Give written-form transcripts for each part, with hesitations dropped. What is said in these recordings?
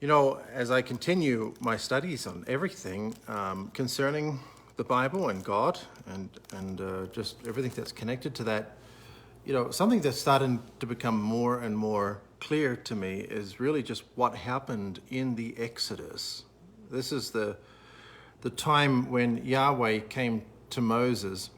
You know, as I continue my studies on everything concerning the Bible and God and just everything that's connected to that, you know, something that's starting to become more and more clear to me is really just what happened in the Exodus. This is the time when Yahweh came to Moses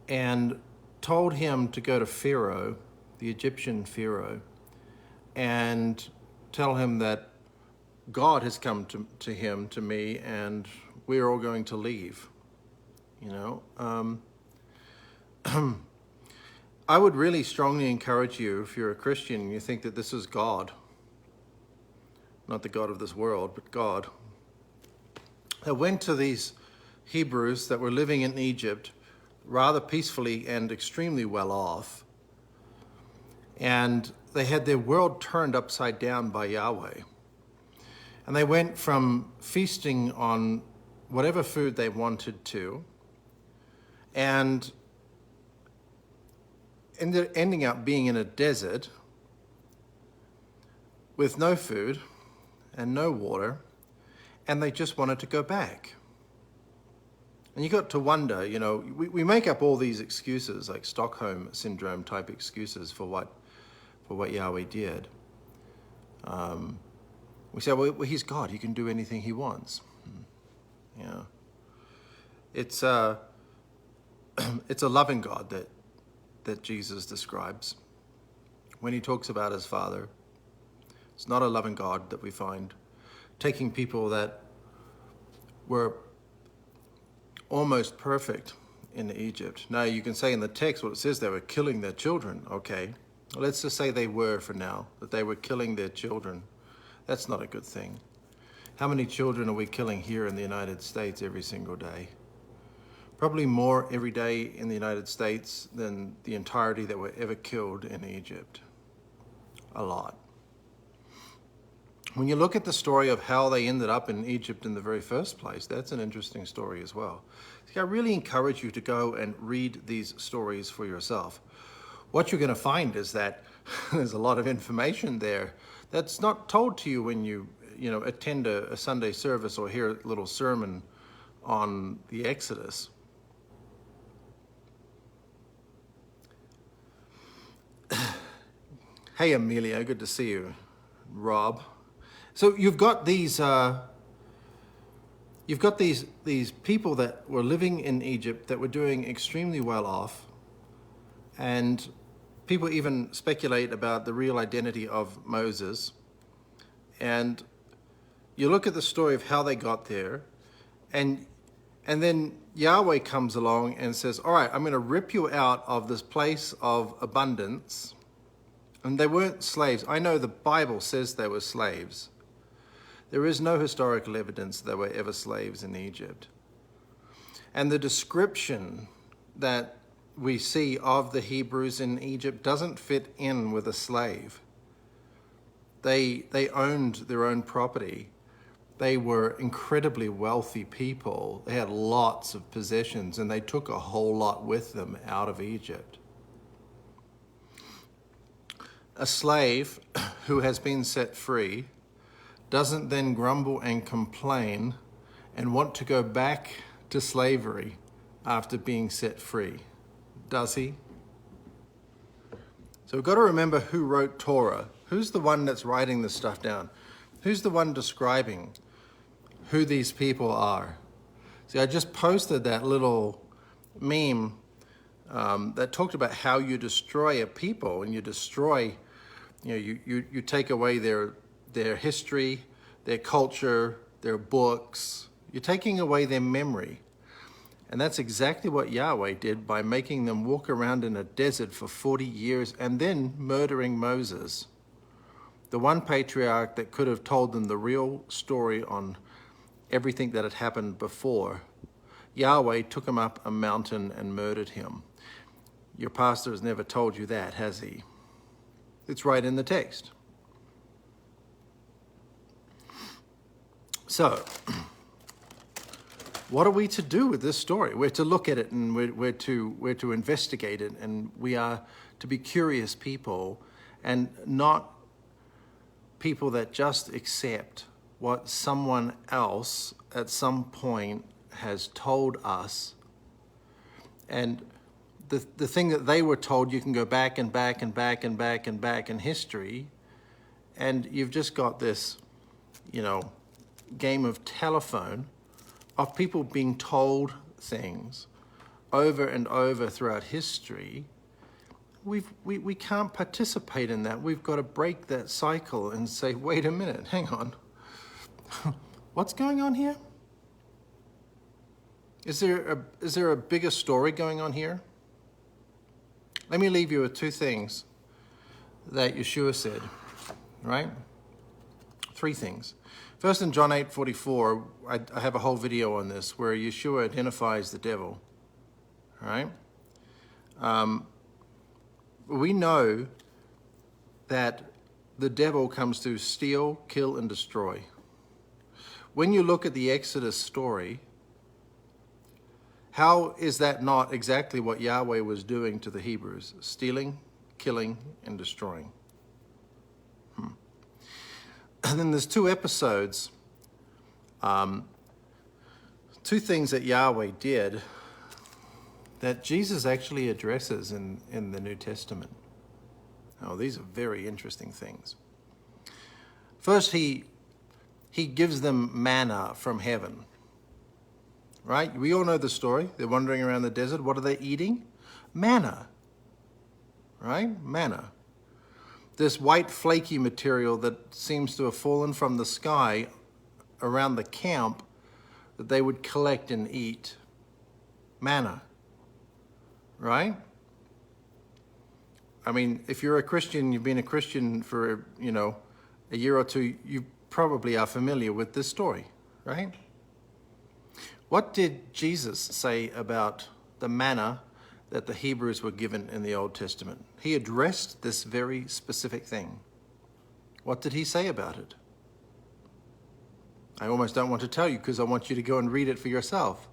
and told him to go to Pharaoh, the Egyptian Pharaoh, and tell him that God has come to him, to me, and we're all going to leave. You know, I would really strongly encourage you, if you're a Christian and you think that this is God, not the God of this world, but God, that went to these Hebrews that were living in Egypt rather peacefully and extremely well off, and they had their world turned upside down by Yahweh. And they went from feasting on whatever food they wanted to, and ending up being in a desert with no food and no water, and they just wanted to go back. And you got to wonder, you know, we make up all these excuses, like Stockholm syndrome type excuses for what Yahweh did. We say, well, he's God. He can do anything he wants. Yeah, it's a loving God that Jesus describes when he talks about his Father. It's not a loving God that we find taking people that were almost perfect in Egypt. Now, you can say in the text what it says, they were killing their children. Okay, let's just say they were for now, that they were killing their children. That's not a good thing. How many children are we killing here in the United States every single day? Probably more every day in the United States than the entirety that were ever killed in Egypt. A lot. When you look at the story of how they ended up in Egypt in the very first place, that's an interesting story as well. So I really encourage you to go and read these stories for yourself. What you're going to find is that there's a lot of information there that's not told to you when you attend a Sunday service or hear a little sermon on the Exodus. Hey, Amelia, good to see you. Rob. So you've got these people that were living in Egypt that were doing extremely well off, and people even speculate about the real identity of Moses. And you look at the story of how they got there, and then Yahweh comes along and says, all right, I'm going to rip you out of this place of abundance. And they weren't slaves. I know the Bible says they were slaves. There is no historical evidence that they were ever slaves in Egypt. And the description that we see of the Hebrews in Egypt doesn't fit in with a slave. They owned their own property. They were incredibly wealthy people. They had lots of possessions, and they took a whole lot with them out of Egypt. A slave who has been set free doesn't then grumble and complain and want to go back to slavery after being set free, does he? So we've got to remember who wrote Torah. Who's the one that's writing this stuff down? Who's the one describing who these people are? See, I just posted that little meme that talked about how you destroy a people, and you destroy, you take away their history, their culture, their books. You're taking away their memory. And that's exactly what Yahweh did by making them walk around in a desert for 40 years and then murdering Moses, the one patriarch that could have told them the real story on everything that had happened before. Yahweh took him up a mountain and murdered him. Your pastor has never told you that, has he? It's right in the text. So, what are we to do with this story? We're to look at it, and we're to investigate it, and we are to be curious people and not people that just accept what someone else at some point has told us. And the thing that they were told, you can go back and back and back and back and back in history, and you've just got this, game of telephone of people being told things over and over throughout history. We can't participate in that. We've got to break that cycle and say, wait a minute, hang on. What's going on here? Is there a bigger story going on here? Let me leave you with two things that Yeshua said, right? Three things. First, in John 8:44, I have a whole video on this where Yeshua identifies the devil, right? We know that the devil comes to steal, kill, and destroy. When you look at the Exodus story, how is that not exactly what Yahweh was doing to the Hebrews? Stealing, killing, and destroying. And then there's two episodes, two things that Yahweh did that Jesus actually addresses in the New Testament. Oh, these are very interesting things. First, he gives them manna from heaven. Right? We all know the story. They're wandering around the desert. What are they eating? Manna. Right? Manna. This white flaky material that seems to have fallen from the sky around the camp that they would collect and eat. Manna. Right? I mean, if you're a Christian, you've been a Christian for, a year or two, you probably are familiar with this story, right? What did Jesus say about the manna that the Hebrews were given in the Old Testament? He addressed this very specific thing. What did he say about it? I almost don't want to tell you because I want you to go and read it for yourself.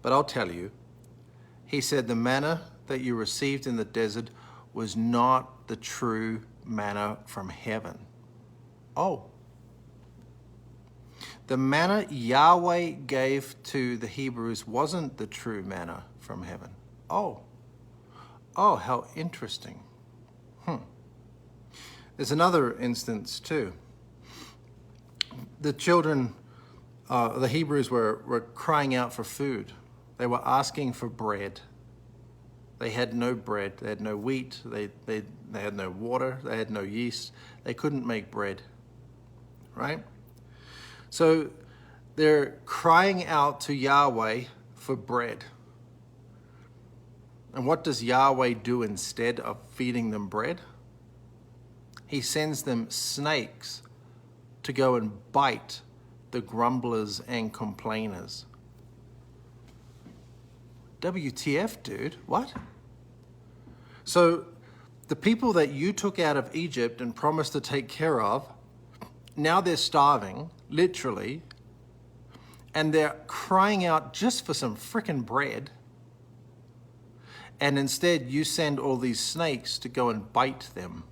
But I'll tell you. He said the manna that you received in the desert was not the true manna from heaven. Oh. The manna Yahweh gave to the Hebrews wasn't the true manna from heaven. Oh. Oh, how interesting. There's another instance too. The children, the Hebrews were crying out for food. They were asking for bread. They had no bread. They had no wheat. They had no water. They had no yeast. They couldn't make bread. Right? So they're crying out to Yahweh for bread. And what does Yahweh do instead of feeding them bread? He sends them snakes to go and bite the grumblers and complainers. WTF, dude? What? So the people that you took out of Egypt and promised to take care of, now they're starving, literally, and they're crying out just for some frickin' bread. And instead you send all these snakes to go and bite them.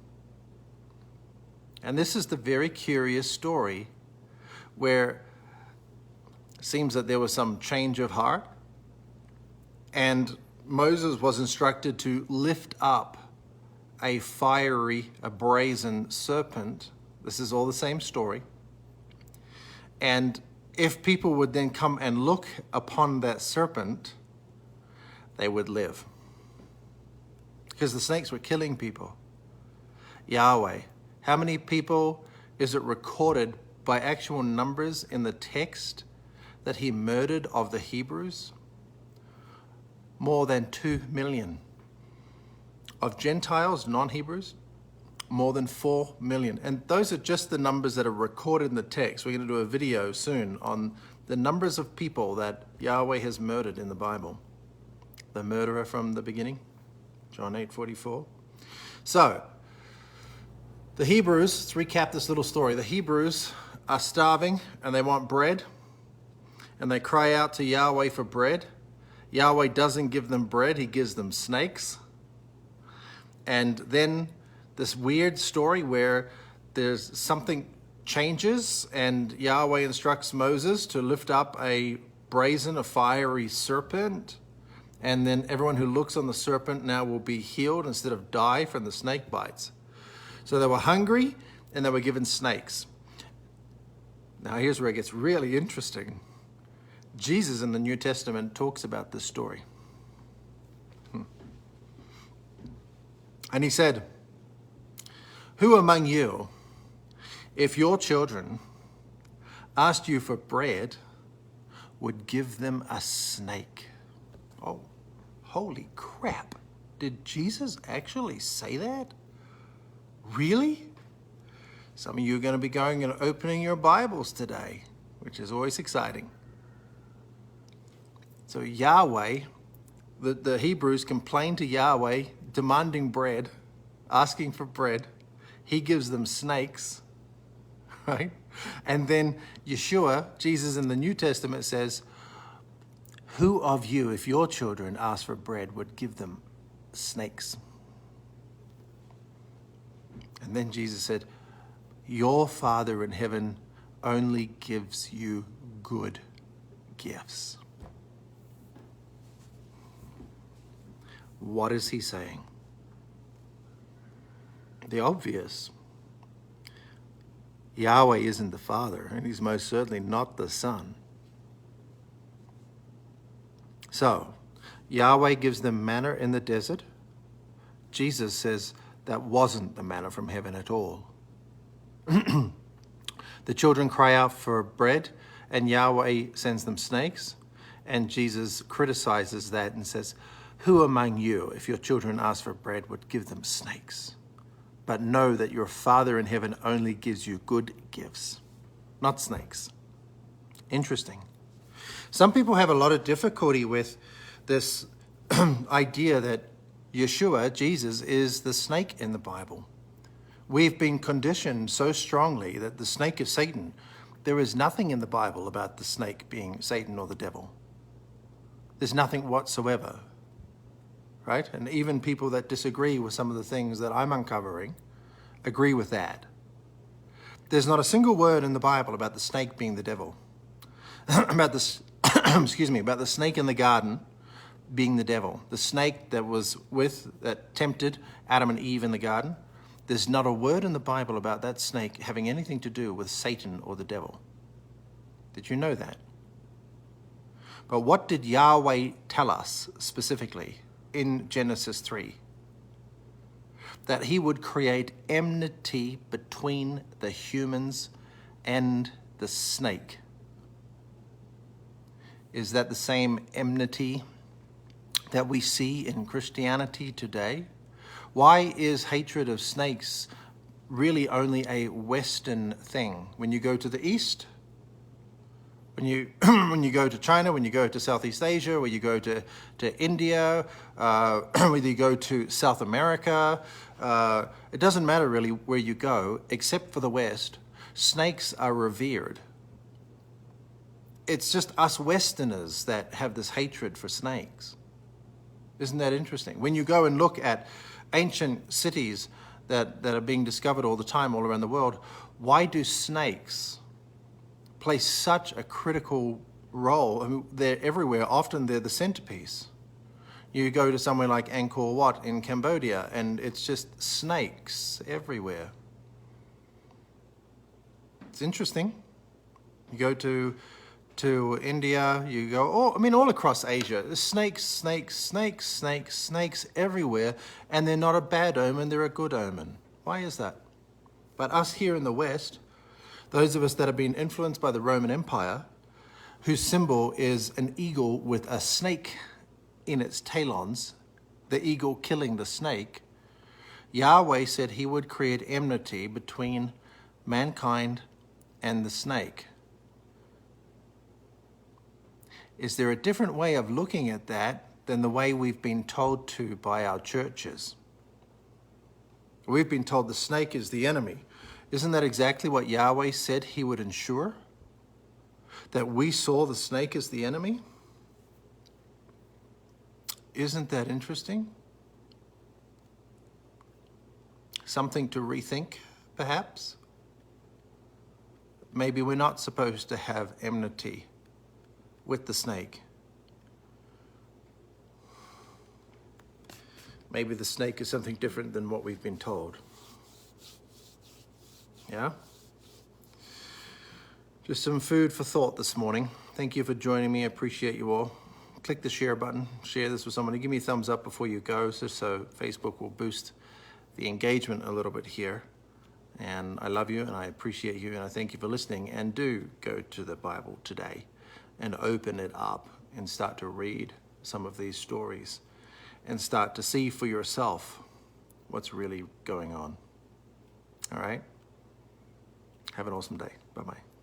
And this is the very curious story where it seems that there was some change of heart. And Moses was instructed to lift up a brazen serpent. This is all the same story. And if people would then come and look upon that serpent, they would live. Because the snakes were killing people. Yahweh, how many people is it recorded by actual numbers in the text that he murdered of the Hebrews? More than 2 million. Of Gentiles, non-Hebrews, more than 4 million. And those are just the numbers that are recorded in the text. We're going to do a video soon on the numbers of people that Yahweh has murdered in the Bible. The murderer from the beginning, John 8:44. So, the Hebrews, let's recap this little story. The Hebrews are starving and they want bread. And they cry out to Yahweh for bread. Yahweh doesn't give them bread, he gives them snakes. And then this weird story where there's something changes, and Yahweh instructs Moses to lift up a brazen, a fiery serpent, and then everyone who looks on the serpent now will be healed instead of die from the snake bites. So they were hungry, and they were given snakes. Now here's where it gets really interesting. Jesus in the New Testament talks about this story. And he said, "Who among you, if your children asked you for bread, would give them a snake?" Oh, holy crap. Did Jesus actually say that? Really? Some of you are going to be going and opening your Bibles today, which is always exciting. So Yahweh, the Hebrews complained to Yahweh, demanding bread, asking for bread. He gives them snakes, right? And then Yeshua, Jesus in the New Testament says, "Who of you, if your children asked for bread, would give them snakes?" And then Jesus said, "Your Father in heaven only gives you good gifts." What is he saying? The obvious. Yahweh isn't the Father, and he's most certainly not the Son. So, Yahweh gives them manna in the desert. Jesus says that wasn't the manna from heaven at all. The children cry out for bread, and Yahweh sends them snakes, and Jesus criticizes that and says, "Who among you, if your children ask for bread, would give them snakes? But know that your Father in heaven only gives you good gifts, not snakes." Interesting. Some people have a lot of difficulty with this idea that Yeshua, Jesus, is the snake in the Bible. We've been conditioned so strongly that the snake is Satan. There is nothing in the Bible about the snake being Satan or the devil. There's nothing whatsoever, right? And even people that disagree with some of the things that I'm uncovering agree with that. There's not a single word in the Bible about the snake being the devil. About this, about the snake in the garden being the devil. The snake that tempted Adam and Eve in the garden. There's not a word in the Bible about that snake having anything to do with Satan or the devil. Did you know that? But what did Yahweh tell us specifically in Genesis 3? That he would create enmity between the humans and the snake. Is that the same enmity that we see in Christianity today? Why is hatred of snakes really only a Western thing? When you go to the East, when you go to China, when you go to Southeast Asia, when you go to India, whether you go to South America, it doesn't matter really where you go, except for the West, snakes are revered. It's just us Westerners that have this hatred for snakes. Isn't that interesting? When you go and look at ancient cities that are being discovered all the time all around the world, why do snakes play such a critical role? I mean, they're everywhere. Often they're the centerpiece. You go to somewhere like Angkor Wat in Cambodia, and it's just snakes everywhere. It's interesting. You go to India, you go, all across Asia. There's snakes everywhere, and they're not a bad omen, they're a good omen. Why is that? But us here in the West, those of us that have been influenced by the Roman Empire, whose symbol is an eagle with a snake in its talons, the eagle killing the snake, Yahweh said he would create enmity between mankind and the snake. Is there a different way of looking at that than the way we've been told to by our churches? We've been told the snake is the enemy. Isn't that exactly what Yahweh said he would ensure? That we saw the snake as the enemy? Isn't that interesting? Something to rethink, perhaps? maybe we're not supposed to have enmity with the snake. Maybe the snake is something different than what we've been told. Yeah? Just some food for thought this morning. Thank you for joining me. I appreciate you all. Click the share button. Share this with somebody. Give me a thumbs up before you go, just so Facebook will boost the engagement a little bit here. And I love you and I appreciate you and I thank you for listening. And do go to the Bible today and open it up and start to read some of these stories and start to see for yourself what's really going on. All right? Have an awesome day. Bye-bye.